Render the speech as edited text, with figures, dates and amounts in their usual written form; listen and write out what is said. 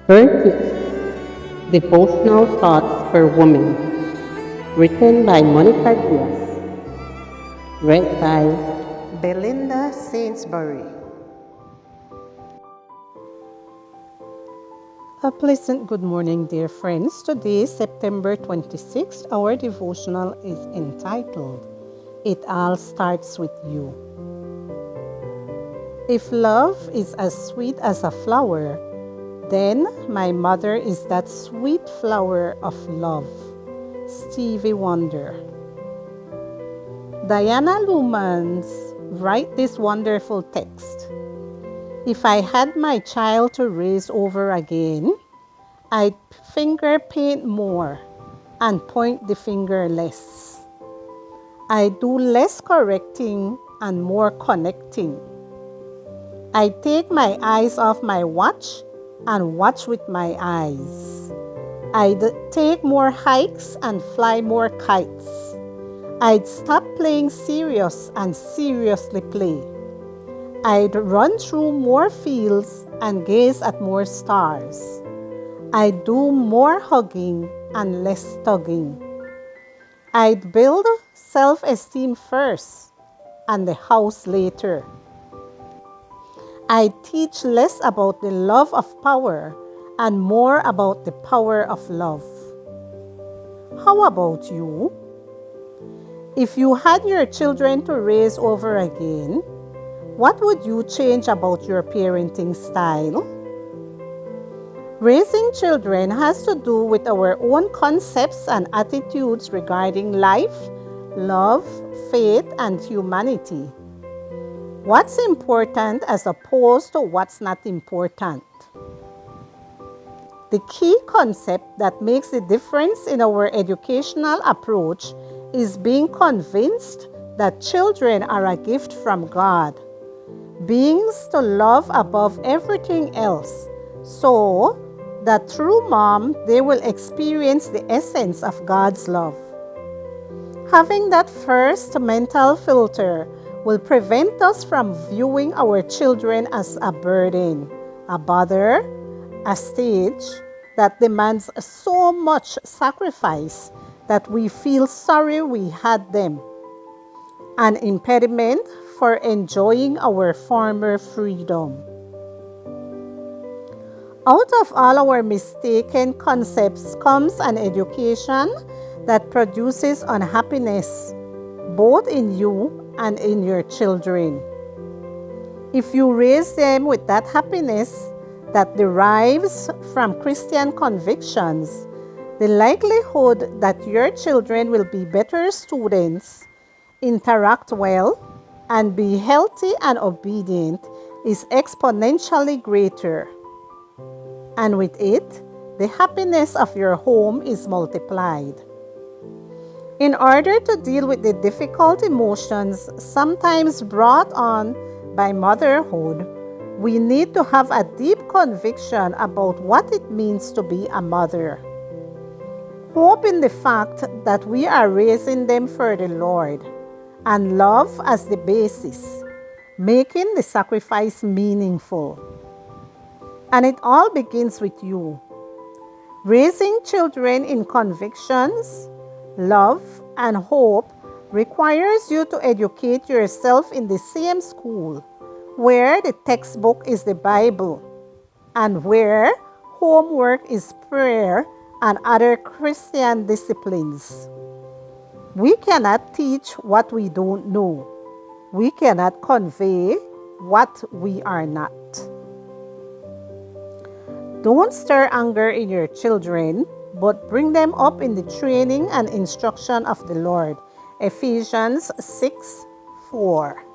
30th Devotional Thoughts for Women, written by Monica Diaz, read by Belinda Sainsbury. A pleasant good morning, dear friends. Today, September 26th, our devotional is entitled, It All Starts With You. If love is as sweet as a flower, then my mother is that sweet flower of love. Stevie Wonder. Diana Lumans write this wonderful text. If I had my child to raise over again, I'd finger paint more and point the finger less. I'd do less correcting and more connecting. I'd take my eyes off my watch and watch with my eyes. I'd take more hikes and fly more kites. I'd stop playing serious and seriously play. I'd run through more fields and gaze at more stars. I'd do more hugging and less tugging. I'd build self-esteem first and the house later. I teach less about the love of power and more about the power of love. How about you? If you had your children to raise over again, what would you change about your parenting style? Raising children has to do with our own concepts and attitudes regarding life, love, faith, and humanity. What's important as opposed to what's not important. The key concept that makes the difference in our educational approach is being convinced that children are a gift from God, beings to love above everything else, so that through mom they will experience the essence of God's love. Having that first mental filter will prevent us from viewing our children as a burden, a bother, a stage that demands so much sacrifice that we feel sorry we had them, an impediment for enjoying our former freedom. Out of all our mistaken concepts comes an education that produces unhappiness, both in you and in your children. If you raise them with that happiness that derives from Christian convictions, the likelihood that your children will be better students, interact well, and be healthy and obedient is exponentially greater. And with it, the happiness of your home is multiplied. In order to deal with the difficult emotions sometimes brought on by motherhood, we need to have a deep conviction about what it means to be a mother. Hope in the fact that we are raising them for the Lord, and love as the basis, making the sacrifice meaningful. And it all begins with you. Raising children in convictions, love, and hope requires you to educate yourself in the same school where the textbook is the Bible and where homework is prayer and other Christian disciplines. We cannot teach what we don't know. We cannot convey what we are not. Don't stir anger in your children, but bring them up in the training and instruction of the Lord. Ephesians 6:4.